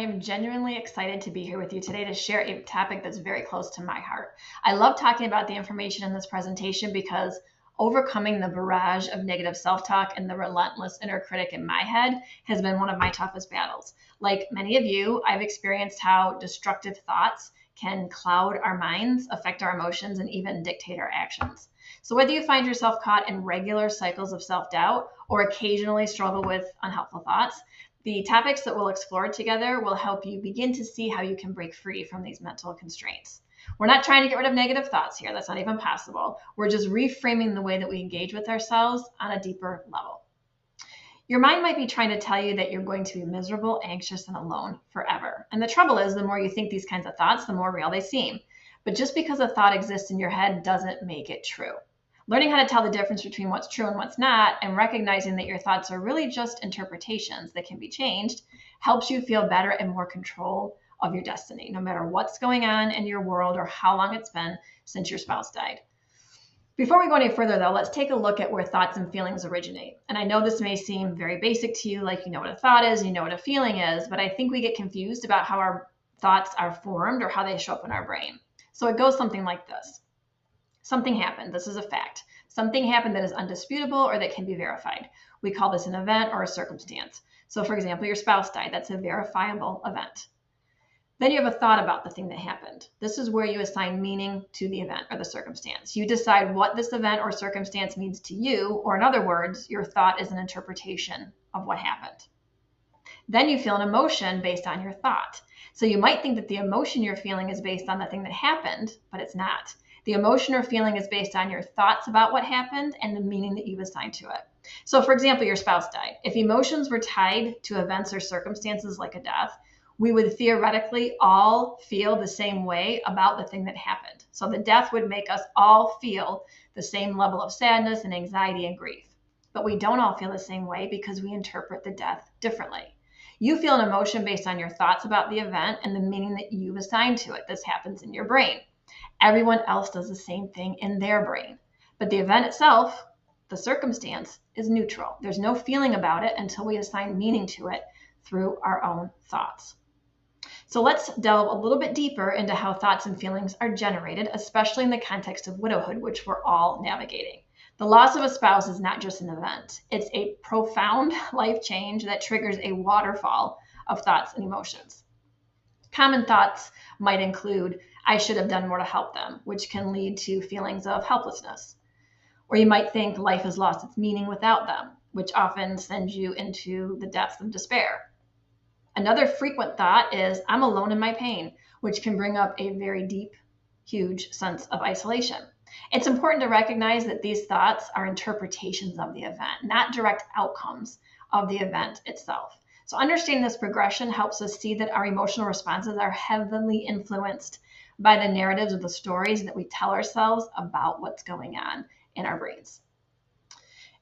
am genuinely excited to be here with you today to share a topic that's very close to my heart. I love talking about the information in this presentation because overcoming the barrage of negative self-talk and the relentless inner critic in my head has been one of my toughest battles. Like many of you, I've experienced how destructive thoughts can cloud our minds, affect our emotions, and even dictate our actions. So whether you find yourself caught in regular cycles of self-doubt or occasionally struggle with unhelpful thoughts, the topics that we'll explore together will help you begin to see how you can break free from these mental constraints. We're not trying to get rid of negative thoughts here. That's not even possible. We're just reframing the way that we engage with ourselves on a deeper level. Your mind might be trying to tell you that you're going to be miserable, anxious, and alone forever. And the trouble is, the more you think these kinds of thoughts, the more real they seem. But just because a thought exists in your head doesn't make it true. Learning how to tell the difference between what's true and what's not, and recognizing that your thoughts are really just interpretations that can be changed, helps you feel better and more control of your destiny, no matter what's going on in your world or how long it's been since your spouse died. Before we go any further, though, let's take a look at where thoughts and feelings originate. And I know this may seem very basic to you, like you know what a thought is, you know what a feeling is, but I think we get confused about how our thoughts are formed or how they show up in our brain. So it goes something like this. Something happened. This is a fact. Something happened that is undisputable or that can be verified. We call this an event or a circumstance. So for example, your spouse died. That's a verifiable event. Then you have a thought about the thing that happened. This is where you assign meaning to the event or the circumstance. You decide what this event or circumstance means to you, or in other words, your thought is an interpretation of what happened. Then you feel an emotion based on your thought. So you might think that the emotion you're feeling is based on the thing that happened, but it's not. The emotion or feeling is based on your thoughts about what happened and the meaning that you've assigned to it. So for example, your spouse died. If emotions were tied to events or circumstances like a death, we would theoretically all feel the same way about the thing that happened. So the death would make us all feel the same level of sadness and anxiety and grief. But we don't all feel the same way because we interpret the death differently. You feel an emotion based on your thoughts about the event and the meaning that you've assigned to it. This happens in your brain. Everyone else does the same thing in their brain. But the event itself, the circumstance, is neutral. There's no feeling about it until we assign meaning to it through our own thoughts. So let's delve a little bit deeper into how thoughts and feelings are generated, especially in the context of widowhood, which we're all navigating. The loss of a spouse is not just an event. It's a profound life change that triggers a waterfall of thoughts and emotions. Common thoughts might include, I should have done more to help them, which can lead to feelings of helplessness. Or you might think life has lost its meaning without them, which often sends you into the depths of despair. Another frequent thought is, I'm alone in my pain, which can bring up a very deep, huge sense of isolation. It's important to recognize that these thoughts are interpretations of the event, not direct outcomes of the event itself. So understanding this progression helps us see that our emotional responses are heavily influenced by the narratives or the stories that we tell ourselves about what's going on in our brains.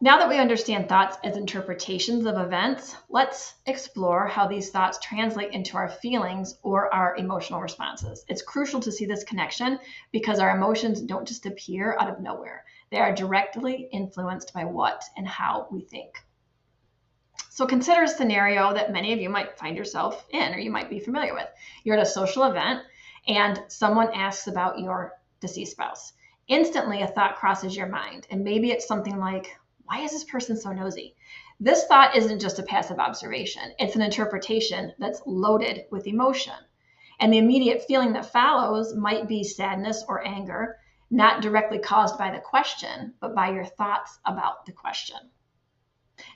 Now that we understand thoughts as interpretations of events, let's explore how these thoughts translate into our feelings or our emotional responses. It's crucial to see this connection because our emotions don't just appear out of nowhere. They are directly influenced by what and how we think. So consider a scenario that many of you might find yourself in or you might be familiar with. You're at a social event and someone asks about your deceased spouse. Instantly, a thought crosses your mind, and maybe it's something like, why is this person so nosy? This thought isn't just a passive observation. It's an interpretation that's loaded with emotion. And the immediate feeling that follows might be sadness or anger, not directly caused by the question, but by your thoughts about the question.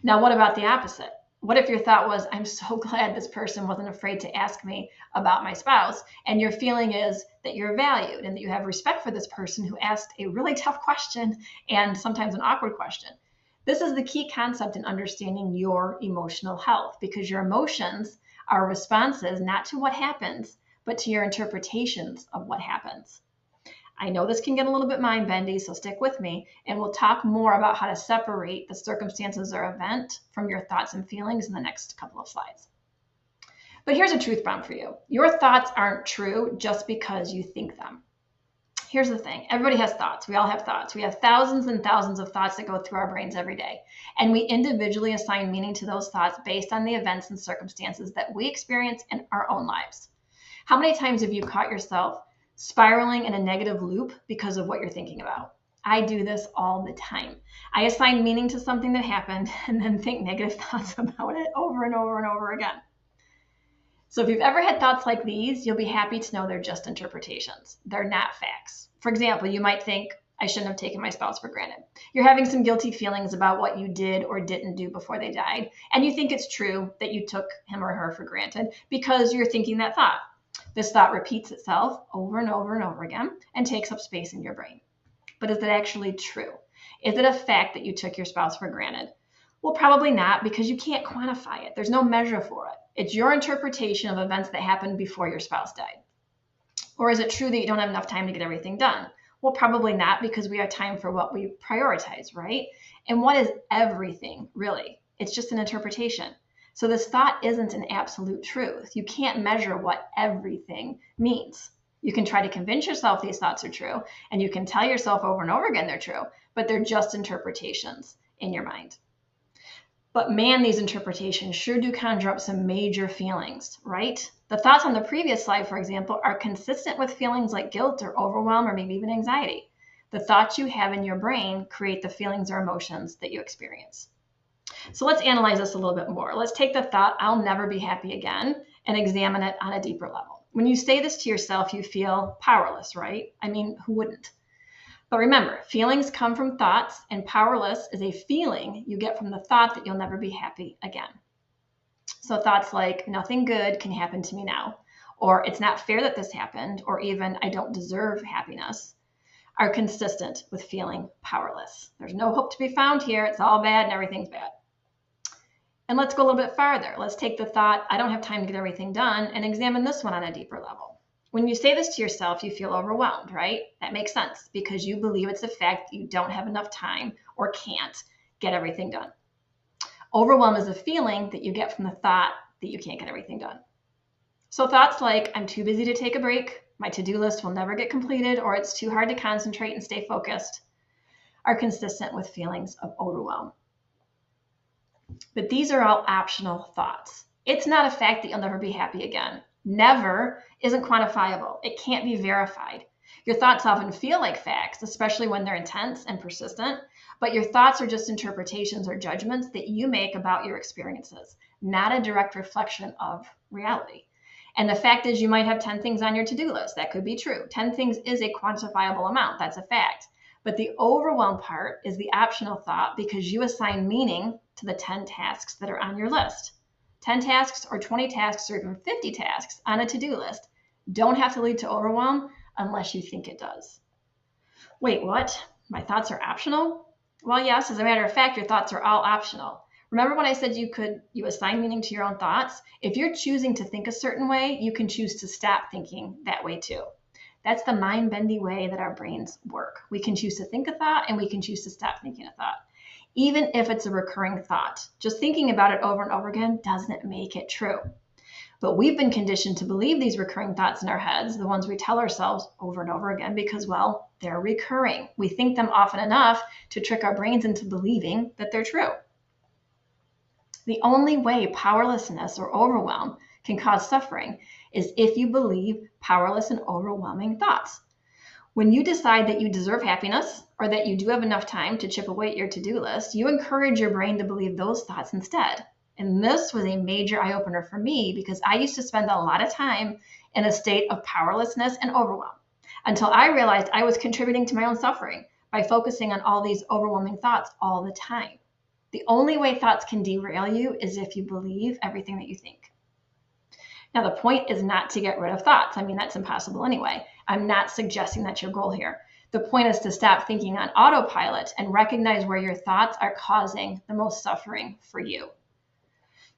Now, what about the opposite? What if your thought was, I'm so glad this person wasn't afraid to ask me about my spouse, and your feeling is that you're valued and that you have respect for this person who asked a really tough question and sometimes an awkward question. This is the key concept in understanding your emotional health, because your emotions are responses not to what happens, but to your interpretations of what happens. I know this can get a little bit mind-bendy, so stick with me, and we'll talk more about how to separate the circumstances or event from your thoughts and feelings in the next couple of slides. But here's a truth bomb for you. Your thoughts aren't true just because you think them. Here's the thing. Everybody has thoughts. We all have thoughts. We have thousands and thousands of thoughts that go through our brains every day. And we individually assign meaning to those thoughts based on the events and circumstances that we experience in our own lives. How many times have you caught yourself spiraling in a negative loop because of what you're thinking about? I do this all the time. I assign meaning to something that happened and then think negative thoughts about it over and over and over again. So if you've ever had thoughts like these, you'll be happy to know they're just interpretations. They're not facts. For example, you might think, I shouldn't have taken my spouse for granted. You're having some guilty feelings about what you did or didn't do before they died, and you think it's true that you took him or her for granted because you're thinking that thought. This thought repeats itself over and over and over again and takes up space in your brain. But is it actually true? Is it a fact that you took your spouse for granted? Well, probably not, because you can't quantify it. There's no measure for it. It's your interpretation of events that happened before your spouse died. Or is it true that you don't have enough time to get everything done? Well, probably not, because we have time for what we prioritize, right? And what is everything, really? It's just an interpretation. So this thought isn't an absolute truth. You can't measure what everything means. You can try to convince yourself these thoughts are true, and you can tell yourself over and over again they're true, but they're just interpretations in your mind. But man, these interpretations sure do conjure up some major feelings, right? The thoughts on the previous slide, for example, are consistent with feelings like guilt or overwhelm or maybe even anxiety. The thoughts you have in your brain create the feelings or emotions that you experience. So let's analyze this a little bit more. Let's take the thought, I'll never be happy again, and examine it on a deeper level. When you say this to yourself, you feel powerless, right? I mean, who wouldn't? But remember, feelings come from thoughts, and powerless is a feeling you get from the thought that you'll never be happy again. So thoughts like, nothing good can happen to me now, or it's not fair that this happened, or even I don't deserve happiness, are consistent with feeling powerless. There's no hope to be found here. It's all bad and everything's bad. And let's go a little bit farther. Let's take the thought, I don't have time to get everything done, and examine this one on a deeper level. When you say this to yourself, you feel overwhelmed, right? That makes sense because you believe it's a fact that you don't have enough time or can't get everything done. Overwhelm is a feeling that you get from the thought that you can't get everything done. So thoughts like, I'm too busy to take a break, my to-do list will never get completed, or it's too hard to concentrate and stay focused, are consistent with feelings of overwhelm. But these are all optional thoughts. It's not a fact that you'll never be happy again. Never isn't quantifiable. It can't be verified. Your thoughts often feel like facts, especially when they're intense and persistent, but your thoughts are just interpretations or judgments that you make about your experiences, not a direct reflection of reality. And the fact is you might have 10 things on your to-do list. That could be true. 10 things is a quantifiable amount. That's a fact. But the overwhelm part is the optional thought because you assign meaning to the 10 tasks that are on your list. 10 tasks or 20 tasks or even 50 tasks on a to-do list don't have to lead to overwhelm unless you think it does. Wait, what? My thoughts are optional? Well, yes, as a matter of fact, your thoughts are all optional. Remember when I said you assign meaning to your own thoughts? If you're choosing to think a certain way, you can choose to stop thinking that way too. That's the mind-bendy way that our brains work. We can choose to think a thought and we can choose to stop thinking a thought. Even if it's a recurring thought, just thinking about it over and over again doesn't make it true. But we've been conditioned to believe these recurring thoughts in our heads, the ones we tell ourselves over and over again, because, well, they're recurring. We think them often enough to trick our brains into believing that they're true. The only way powerlessness or overwhelm can cause suffering is if you believe powerless and overwhelming thoughts. When you decide that you deserve happiness or that you do have enough time to chip away at your to-do list, you encourage your brain to believe those thoughts instead. And this was a major eye-opener for me because I used to spend a lot of time in a state of powerlessness and overwhelm until I realized I was contributing to my own suffering by focusing on all these overwhelming thoughts all the time. The only way thoughts can derail you is if you believe everything that you think. Now, the point is not to get rid of thoughts. I mean, that's impossible anyway. I'm not suggesting that's your goal here. The point is to stop thinking on autopilot and recognize where your thoughts are causing the most suffering for you.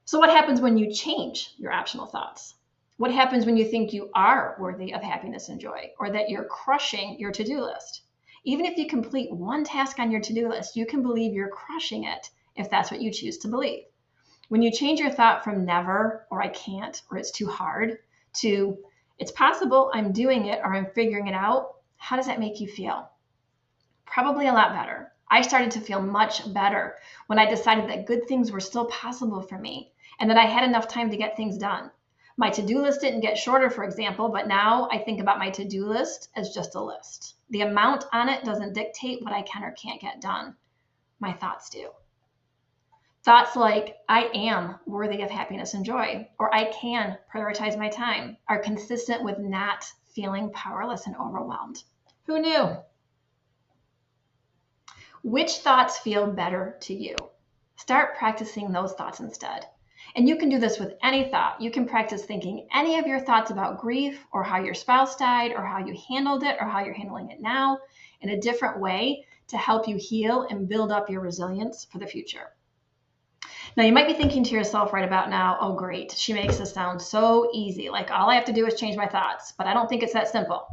So what happens when you change your optional thoughts? What happens when you think you are worthy of happiness and joy, or that you're crushing your to-do list? Even if you complete one task on your to-do list, you can believe you're crushing it if that's what you choose to believe. When you change your thought from never, or I can't, or it's too hard, to it's possible, I'm doing it, or I'm figuring it out, How does that make you feel? Probably a lot better. I started to feel much better when I decided that good things were still possible for me and that I had enough time to get things done. My to-do list didn't get shorter, for example, but now I think about my to-do list as just a list. The amount on it doesn't dictate what I can or can't get done. My thoughts do. Thoughts like, I am worthy of happiness and joy, or I can prioritize my time, are consistent with not feeling powerless and overwhelmed. Who knew? Which thoughts feel better to you? Start practicing those thoughts instead. And you can do this with any thought. You can practice thinking any of your thoughts about grief or how your spouse died or how you handled it or how you're handling it now in a different way to help you heal and build up your resilience for the future. Now, you might be thinking to yourself right about now, oh, great, she makes this sound so easy. Like all I have to do is change my thoughts, but I don't think it's that simple.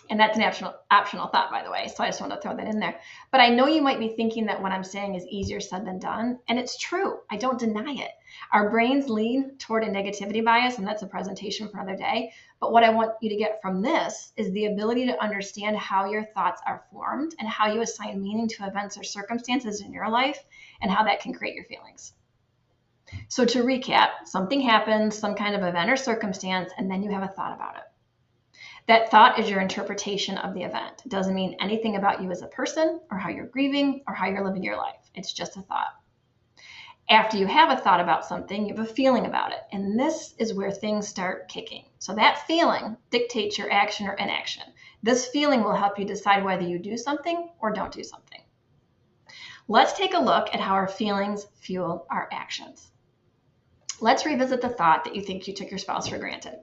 And that's an optional thought, by the way, so I just want to throw that in there. But I know you might be thinking that what I'm saying is easier said than done, and it's true. I don't deny it. Our brains lean toward a negativity bias, and that's a presentation for another day. But what I want you to get from this is the ability to understand how your thoughts are formed and how you assign meaning to events or circumstances in your life and how that can create your feelings. So to recap, something happens, some kind of event or circumstance, and then you have a thought about it. That thought is your interpretation of the event. It doesn't mean anything about you as a person or how you're grieving or how you're living your life. It's just a thought. After you have a thought about something, you have a feeling about it. And this is where things start kicking. So that feeling dictates your action or inaction. This feeling will help you decide whether you do something or don't do something. Let's take a look at how our feelings fuel our actions. Let's revisit the thought that you think you took your spouse for granted.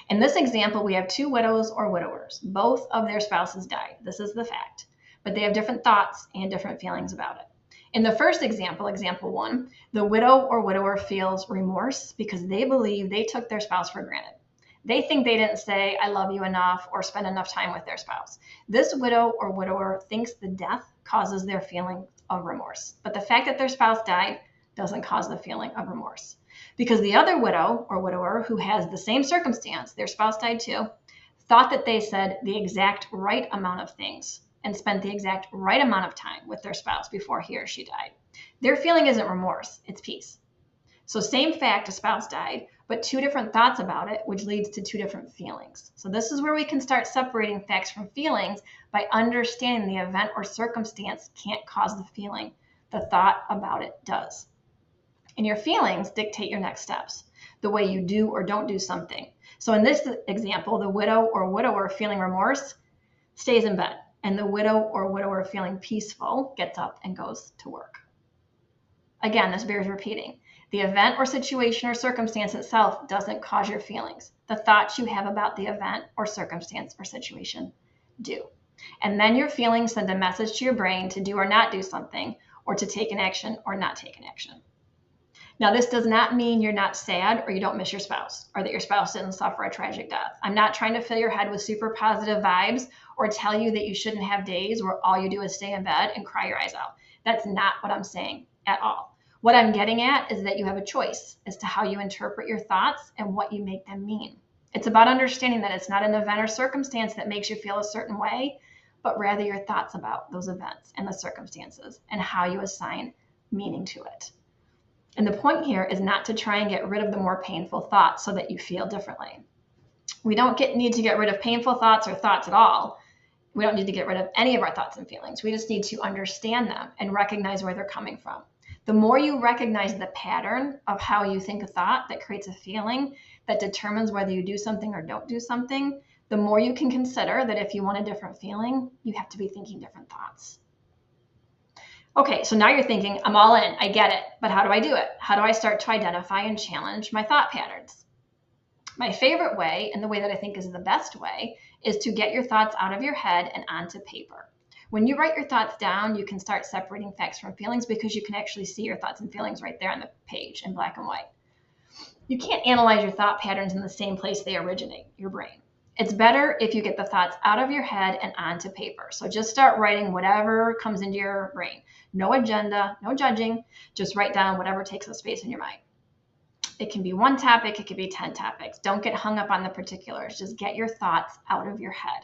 In this example, we have two widows or widowers. Both of their spouses died. This is the fact. But they have different thoughts and different feelings about it. In the first example, example 1, the widow or widower feels remorse because they believe they took their spouse for granted. They think they didn't say, I love you enough or spend enough time with their spouse. This widow or widower thinks the death causes their feeling of remorse. But the fact that their spouse died doesn't cause the feeling of remorse. Because the other widow or widower who has the same circumstance, their spouse died too, thought that they said the exact right amount of things and spent the exact right amount of time with their spouse before he or she died. Their feeling isn't remorse, it's peace. So same fact, a spouse died, but two different thoughts about it, which leads to two different feelings. So this is where we can start separating facts from feelings by understanding the event or circumstance can't cause the feeling. The thought about it does. And your feelings dictate your next steps, the way you do or don't do something. So in this example, the widow or widower feeling remorse stays in bed, and the widow or widower feeling peaceful gets up and goes to work. Again, this bears repeating. The event or situation or circumstance itself doesn't cause your feelings. The thoughts you have about the event or circumstance or situation do. And then your feelings send a message to your brain to do or not do something, or to take an action or not take an action. Now, this does not mean you're not sad or you don't miss your spouse or that your spouse didn't suffer a tragic death. I'm not trying to fill your head with super positive vibes or tell you that you shouldn't have days where all you do is stay in bed and cry your eyes out. That's not what I'm saying at all. What I'm getting at is that you have a choice as to how you interpret your thoughts and what you make them mean. It's about understanding that it's not an event or circumstance that makes you feel a certain way, but rather your thoughts about those events and the circumstances and how you assign meaning to it. And the point here is not to try and get rid of the more painful thoughts so that you feel differently. We don't need to get rid of painful thoughts or thoughts at all. We don't need to get rid of any of our thoughts and feelings. We just need to understand them and recognize where they're coming from. The more you recognize the pattern of how you think a thought that creates a feeling that determines whether you do something or don't do something, the more you can consider that if you want a different feeling, you have to be thinking different thoughts. Okay, so now you're thinking, I'm all in, I get it, but how do I do it? How do I start to identify and challenge my thought patterns? My favorite way, and the way that I think is the best way, is to get your thoughts out of your head and onto paper. When you write your thoughts down, you can start separating facts from feelings because you can actually see your thoughts and feelings right there on the page in black and white. You can't analyze your thought patterns in the same place they originate, your brain. It's better if you get the thoughts out of your head and onto paper. So just start writing whatever comes into your brain. No agenda, no judging, just write down whatever takes up space in your mind. It can be one topic, it could be 10 topics. Don't get hung up on the particulars. Just get your thoughts out of your head.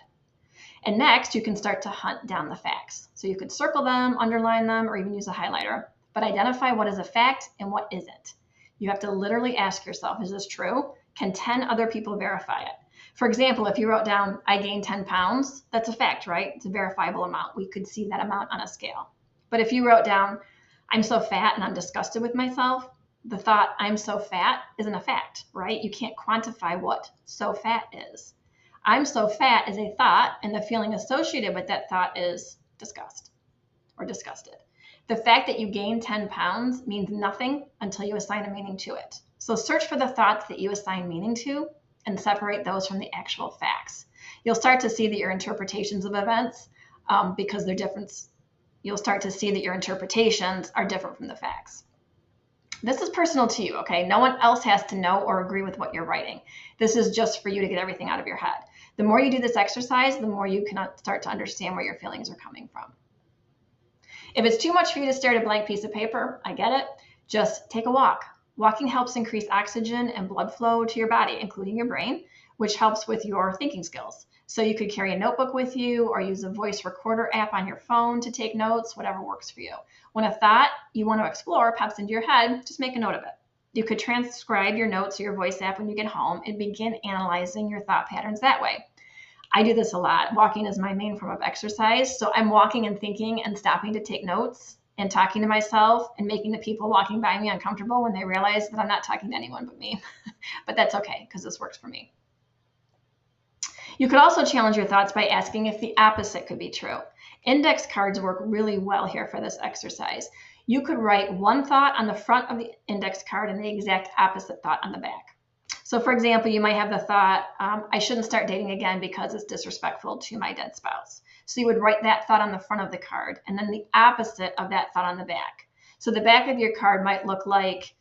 And next, you can start to hunt down the facts. So you could circle them, underline them, or even use a highlighter, but identify what is a fact and what isn't. You have to literally ask yourself, is this true? Can 10 other people verify it? For example, if you wrote down, I gained 10 pounds, that's a fact, right? It's a verifiable amount. We could see that amount on a scale. But if you wrote down, I'm so fat and I'm disgusted with myself, the thought, I'm so fat, isn't a fact, right? You can't quantify what so fat is. I'm so fat is a thought, and the feeling associated with that thought is disgust or disgusted. The fact that you gained 10 pounds means nothing until you assign a meaning to it. So search for the thoughts that you assign meaning to and separate those from the actual facts. You'll start to see that your interpretations of events, because they're different, you'll start to see that your interpretations are different from the facts. This is personal to you, okay? No one else has to know or agree with what you're writing. This is just for you to get everything out of your head. The more you do this exercise, the more you can start to understand where your feelings are coming from. If it's too much for you to stare at a blank piece of paper, I get it. Just take a walk. Walking helps increase oxygen and blood flow to your body, including your brain, which helps with your thinking skills. So you could carry a notebook with you or use a voice recorder app on your phone to take notes, whatever works for you. When a thought you want to explore pops into your head, just make a note of it. You could transcribe your notes or your voice app when you get home and begin analyzing your thought patterns that way. I do this a lot. Walking is my main form of exercise. So I'm walking and thinking and stopping to take notes and talking to myself and making the people walking by me uncomfortable when they realize that I'm not talking to anyone but me. But that's okay because this works for me. You could also challenge your thoughts by asking if the opposite could be true. Index cards work really well here for this exercise. You could write one thought on the front of the index card and the exact opposite thought on the back. So for example, you might have the thought, I shouldn't start dating again because it's disrespectful to my dead spouse. So you would write that thought on the front of the card and then the opposite of that thought on the back. So the back of your card might look like,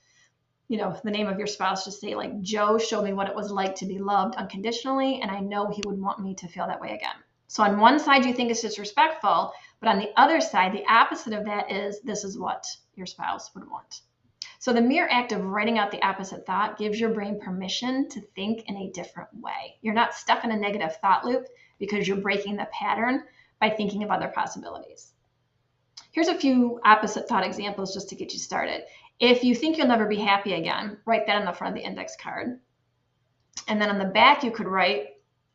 the name of your spouse, just say like, Joe showed me what it was like to be loved unconditionally, and I know he would want me to feel that way again. So on one side, you think it's disrespectful, but on the other side, the opposite of that is this is what your spouse would want. So the mere act of writing out the opposite thought gives your brain permission to think in a different way. You're not stuck in a negative thought loop because you're breaking the pattern by thinking of other possibilities. Here's a few opposite thought examples just to get you started. If you think you'll never be happy again, write that on the front of the index card. And then on the back, you could write,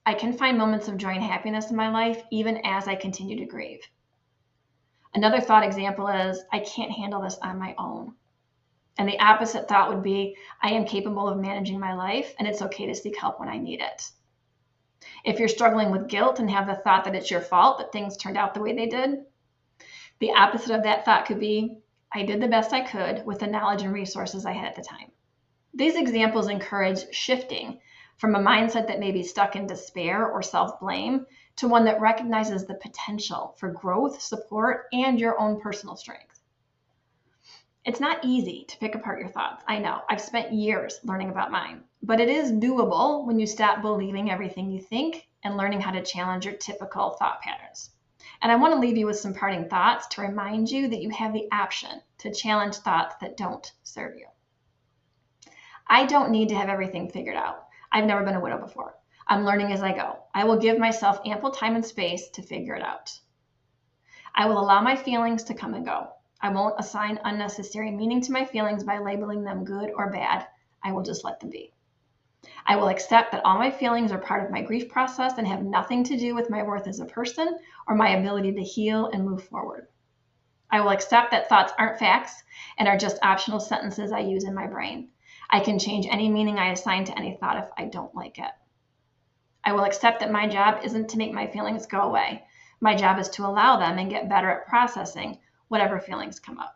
I can find moments of joy and happiness in my life, even as I continue to grieve. Another thought example is, I can't handle this on my own. And the opposite thought would be, I am capable of managing my life, and it's okay to seek help when I need it. If you're struggling with guilt and have the thought that it's your fault that things turned out the way they did, the opposite of that thought could be, I did the best I could with the knowledge and resources I had at the time. These examples encourage shifting from a mindset that may be stuck in despair or self-blame to one that recognizes the potential for growth, support, and your own personal strength. It's not easy to pick apart your thoughts. I know. I've spent years learning about mine, but it is doable when you stop believing everything you think and learning how to challenge your typical thought patterns. And I want to leave you with some parting thoughts to remind you that you have the option to challenge thoughts that don't serve you. I don't need to have everything figured out. I've never been a widow before. I'm learning as I go. I will give myself ample time and space to figure it out. I will allow my feelings to come and go. I won't assign unnecessary meaning to my feelings by labeling them good or bad. I will just let them be. I will accept that all my feelings are part of my grief process and have nothing to do with my worth as a person or my ability to heal and move forward. I will accept that thoughts aren't facts and are just optional sentences I use in my brain. I can change any meaning I assign to any thought if I don't like it. I will accept that my job isn't to make my feelings go away. My job is to allow them and get better at processing whatever feelings come up.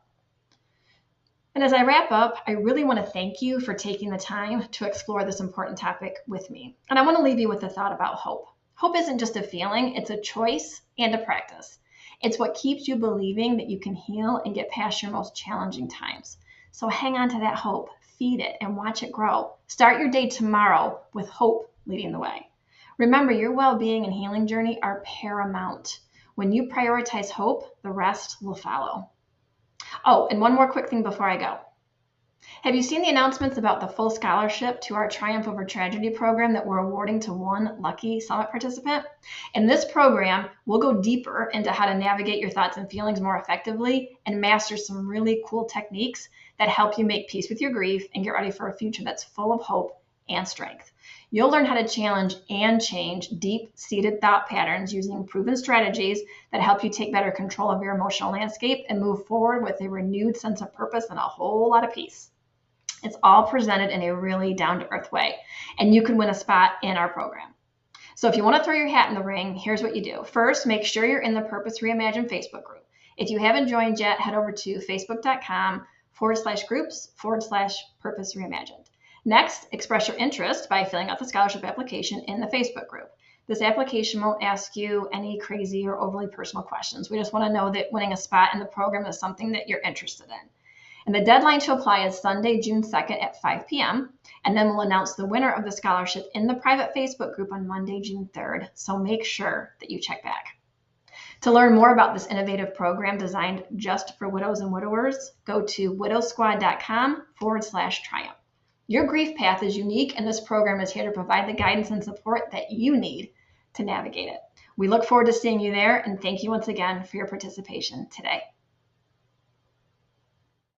And as I wrap up, I really want to thank you for taking the time to explore this important topic with me. And I want to leave you with a thought about hope. Hope isn't just a feeling, it's a choice and a practice. It's what keeps you believing that you can heal and get past your most challenging times. So hang on to that hope, feed it, and watch it grow. Start your day tomorrow with hope leading the way. Remember, your well-being and healing journey are paramount. When you prioritize hope, the rest will follow. Oh, and one more quick thing before I go. Have you seen the announcements about the full scholarship to our Triumph Over Tragedy program that we're awarding to one lucky summit participant? In this program, we'll go deeper into how to navigate your thoughts and feelings more effectively and master some really cool techniques that help you make peace with your grief and get ready for a future that's full of hope and strength. You'll learn how to challenge and change deep-seated thought patterns using proven strategies that help you take better control of your emotional landscape and move forward with a renewed sense of purpose and a whole lot of peace. It's all presented in a really down-to-earth way, and you can win a spot in our program. So if you want to throw your hat in the ring, here's what you do. First, make sure you're in the Purpose Reimagined Facebook group. If you haven't joined yet, head over to facebook.com/groups/Purpose Reimagined. Next, express your interest by filling out the scholarship application in the Facebook group. This application won't ask you any crazy or overly personal questions. We just want to know that winning a spot in the program is something that you're interested in. And the deadline to apply is Sunday, June 2nd at 5 p.m. And then we'll announce the winner of the scholarship in the private Facebook group on Monday, June 3rd. So make sure that you check back. To learn more about this innovative program designed just for widows and widowers, go to widowsquad.com/triumph. Your grief path is unique, and this program is here to provide the guidance and support that you need to navigate it. We look forward to seeing you there, and thank you once again for your participation today.